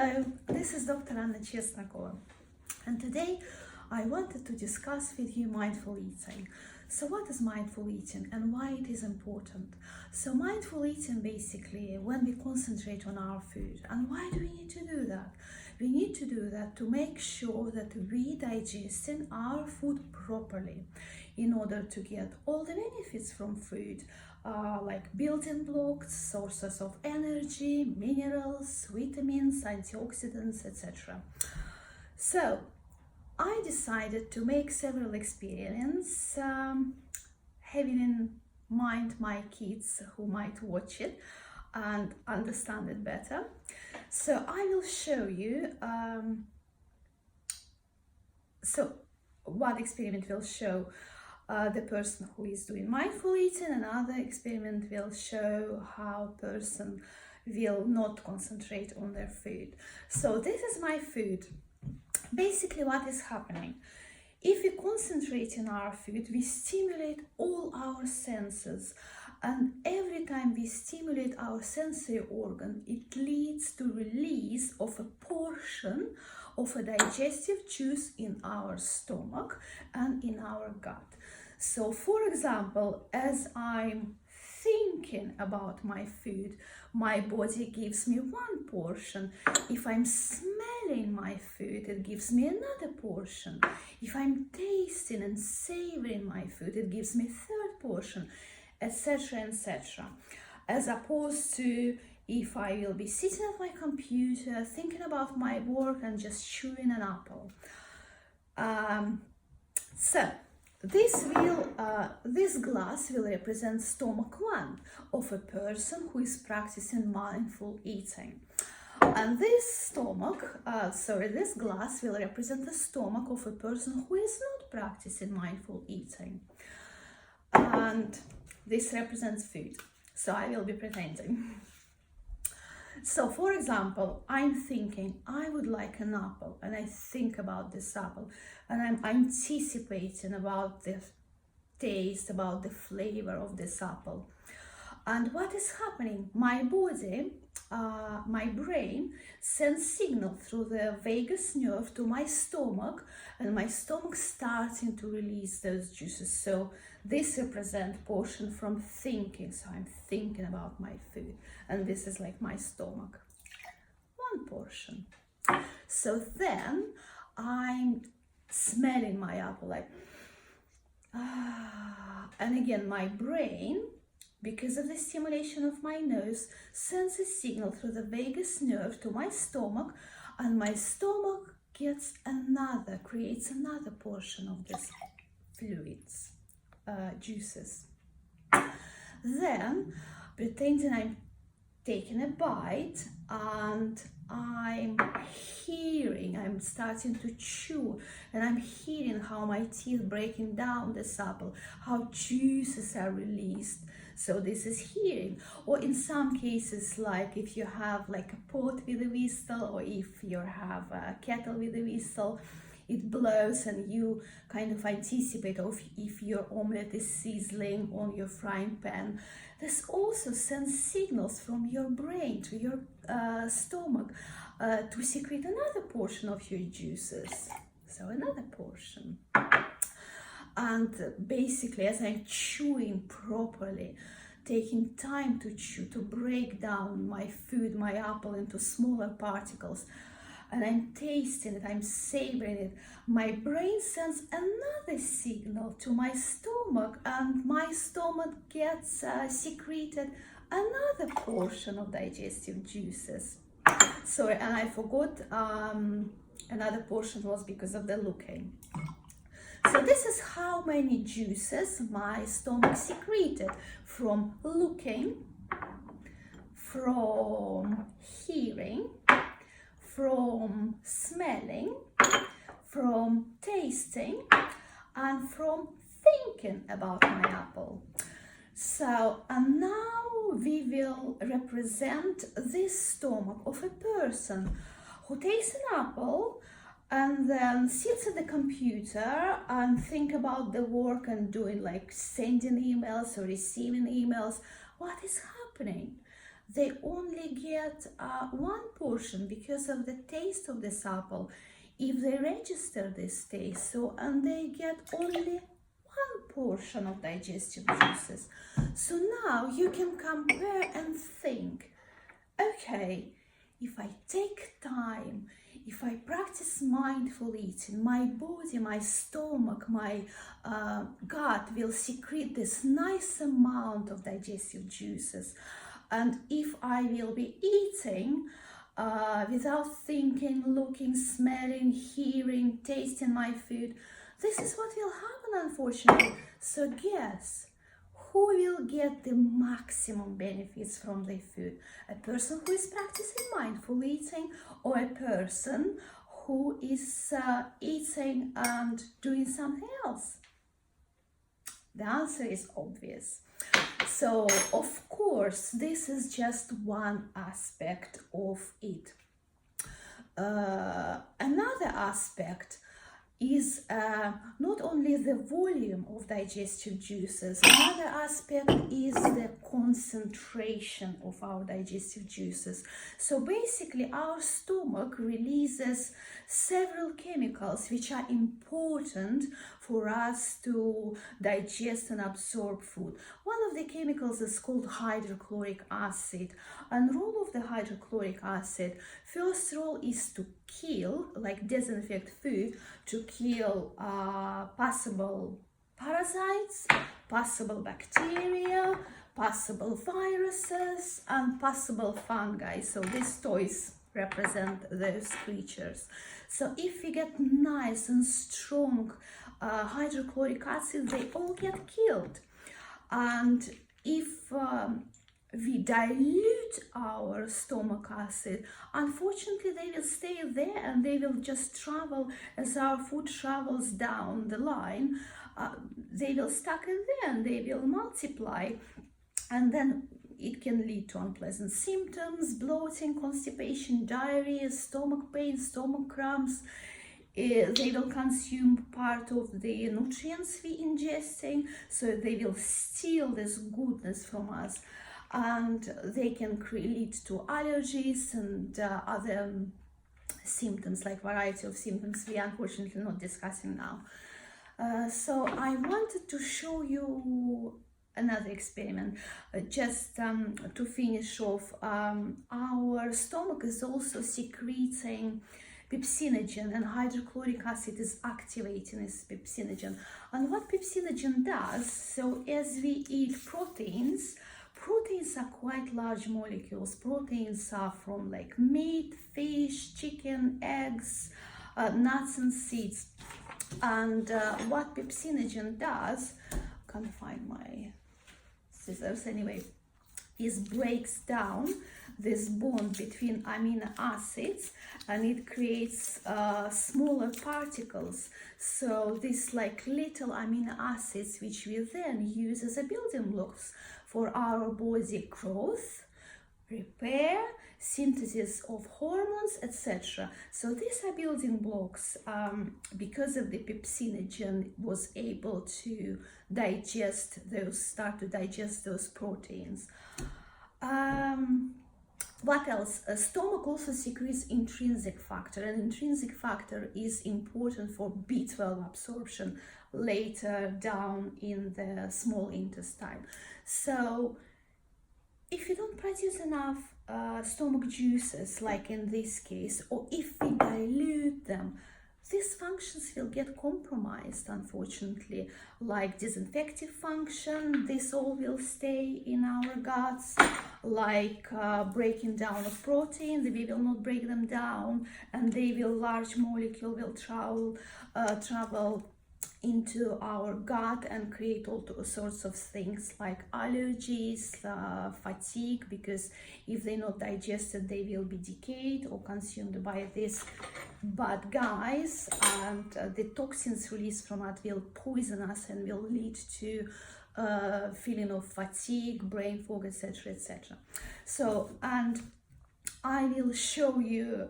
Hello, this is Dr. Anna Chesnakova, and today I wanted to discuss with you mindful eating. So what is mindful eating and why it is important? So mindful eating basically when we concentrate on our food. And why do we need to do that? We need to do that to make sure that we digesting our food properly in order to get all the benefits from food, like building blocks, sources of energy, minerals, vitamins, antioxidants, etc. So I decided to make several experiments, having in mind my kids who might watch it and understand it better. So I will show you, so one experiment will show the person who is doing mindful eating, another experiment will show how person will not concentrate on their food. So this is my food. Basically what is happening, if we concentrate on our food, we stimulate all our senses, and every time we stimulate our sensory organ, it leads to release of a portion of a digestive juice in our stomach and in our gut. So for example, as I'm thinking about my food, my body gives me one portion. If I'm smelling my food, it gives me another portion. If I'm tasting and savoring my food, it gives me third portion, etc., etc. As opposed to if I will be sitting at my computer thinking about my work and just chewing an apple. This glass will represent stomach 1 of a person who is practicing mindful eating. And this glass will represent the stomach of a person who is not practicing mindful eating. And this represents food. So I will be pretending. So for example, I'm thinking I would like an apple, and I think about this apple, and I'm anticipating about the taste, about the flavor of this apple. And what is happening? My body, my brain sends signal through the vagus nerve to my stomach, and my stomach starting to release those juices. So this represents portion from thinking. So I'm thinking about my food, and this is like my stomach. One portion. So then I'm smelling my apple like, and again my brain, because of the stimulation of my nose, sends a signal through the vagus nerve to my stomach, and my stomach creates another portion of this fluids, juices. Then, pretending I'm taking a bite, and I'm starting to chew, and I'm hearing how my teeth breaking down this apple, how juices are released. So this is hearing. Or in some cases, like if you have like a pot with a whistle, or if you have a kettle with a whistle, it blows and you kind of anticipate of if your omelette is sizzling on your frying pan. This also sends signals from your brain to your stomach to secrete another portion of your juices. So another portion. And basically, as I'm chewing properly, taking time to chew, to break down my food, my apple, into smaller particles, and I'm tasting it, I'm savoring it, my brain sends another signal to my stomach, and my stomach gets secreted another portion of digestive juices. Sorry, and I forgot, another portion was because of the looking. So this is how many juices my stomach secreted from looking, from hearing, from smelling, from tasting, and from thinking about my apple. So, and now we will represent this stomach of a person who takes an apple and then sits at the computer and think about the work and doing like sending emails or receiving emails. What is happening? they only get one portion because of the taste of this apple. If they register this taste, so, and they get only one portion of digestive juices. So now you can compare and think, okay, if I take time, if I practice mindful eating, my body, my stomach, my gut will secrete this nice amount of digestive juices. And if I will be eating without thinking, looking, smelling, hearing, tasting my food, this is what will happen, unfortunately. So guess who will get the maximum benefits from their food? A person who is practicing mindful eating, or a person who is eating and doing something else? The answer is obvious. So, of course, this is just one aspect of it. Another aspect is not only the volume of digestive juices, another aspect is the concentration of our digestive juices. So basically our stomach releases several chemicals which are important for us to digest and absorb food. One of the chemicals is called hydrochloric acid, and role of the hydrochloric acid, first role is to kill, like disinfect food, to kill possible parasites, possible bacteria, possible viruses, and possible fungi. So these toys represent those creatures. So if we get nice and strong hydrochloric acid, they all get killed. And if we dilute our stomach acid, unfortunately they will stay there and they will just travel as our food travels down the line. They will stuck in there and they will multiply, and then it can lead to unpleasant symptoms, bloating, constipation, diarrhea, stomach pain, stomach cramps. They will consume part of the nutrients we ingesting, so they will steal this goodness from us, and they can lead to allergies and other symptoms, like variety of symptoms we are unfortunately not discussing now. So I wanted to show you another experiment, just to finish off. Our stomach is also secreting pepsinogen, and hydrochloric acid is activating this pepsinogen. And what pepsinogen does, so as we eat proteins are quite large molecules. Proteins are from like meat, fish, chicken, eggs, nuts and seeds. And what pepsinogen does, can't find my scissors anyway, is breaks down this bond between amino acids, and it creates smaller particles. So these like little amino acids, which we then use as a building blocks for our body growth, repair, synthesis of hormones, etc. So these are building blocks because of the pepsinogen was able to start to digest those proteins. What else? Stomach also secretes intrinsic factor, and intrinsic factor is important for B12 absorption later down in the small intestine. So if you don't produce enough stomach juices, like in this case, or if we dilute them, these functions will get compromised, unfortunately, like disinfective function. This all will stay in our guts, like breaking down of protein. We will not break them down, and they will, large molecule will travel into our gut and create all sorts of things like allergies, fatigue, because if they're not digested, they will be decayed or consumed by these bad guys, and the toxins released from it will poison us and will lead to feeling of fatigue, brain fog, etc., etc. So, and I will show you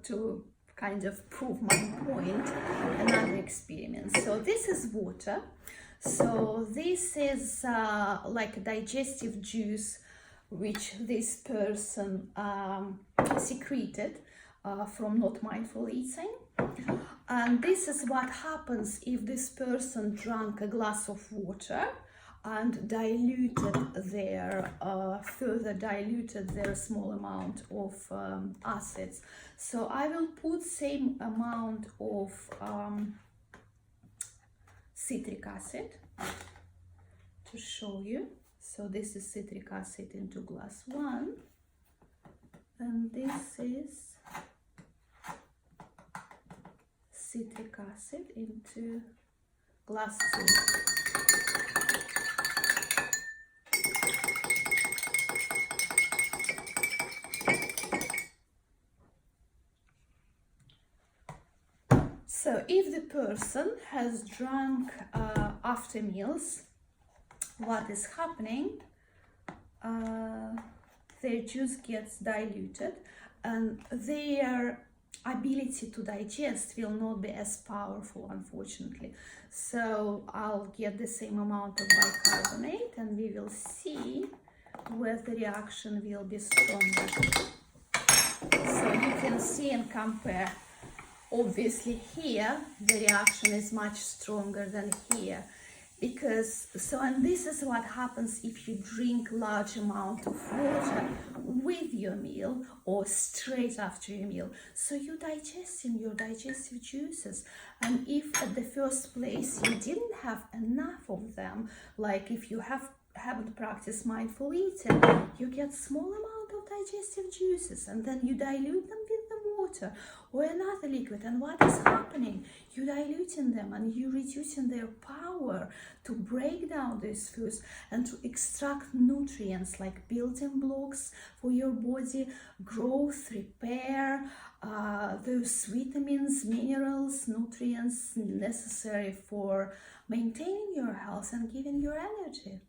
to kind of prove my point, another experiment. So this is water. So this is like a digestive juice which this person secreted from not mindful eating. And this is what happens if this person drank a glass of water and diluted their further diluted their small amount of acids. So I will put same amount of citric acid to show you. So this is citric acid into glass 1, and this is citric acid into glass 2. So if the person has drunk after meals, what is happening? Their juice gets diluted and their ability to digest will not be as powerful, unfortunately. So I'll get the same amount of bicarbonate and we will see where the reaction will be stronger. So you can see and compare. Obviously here the reaction is much stronger than here, because and this is what happens if you drink large amount of water with your meal or straight after your meal. So you're digesting your digestive juices, and if at the first place you didn't have enough of them, like if you haven't practiced mindful eating, you get small amount of digestive juices and then you dilute them with the water or another liquid, and what is happening? You're diluting them and you're reducing their power to break down these foods and to extract nutrients like building blocks for your body, growth, repair, those vitamins, minerals, nutrients necessary for maintaining your health and giving your energy.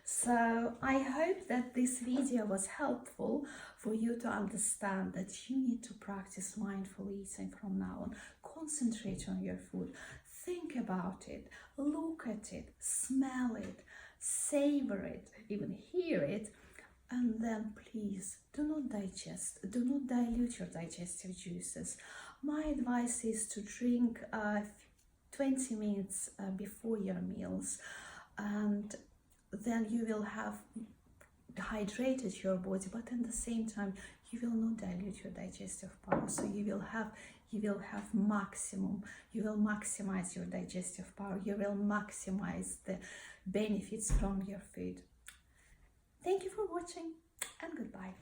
So I hope that this video was helpful for you to understand that you need to practice mindful eating from now on. Concentrate on your food, think about it, look at it, smell it, savor it, even hear it, and then please do not dilute your digestive juices. My advice is to drink 20 minutes before your meals, and then you will have hydrated your body, but at the same time you will not dilute your digestive power. So you will maximize your digestive power. You will maximize the benefits from your food. Thank you for watching and goodbye.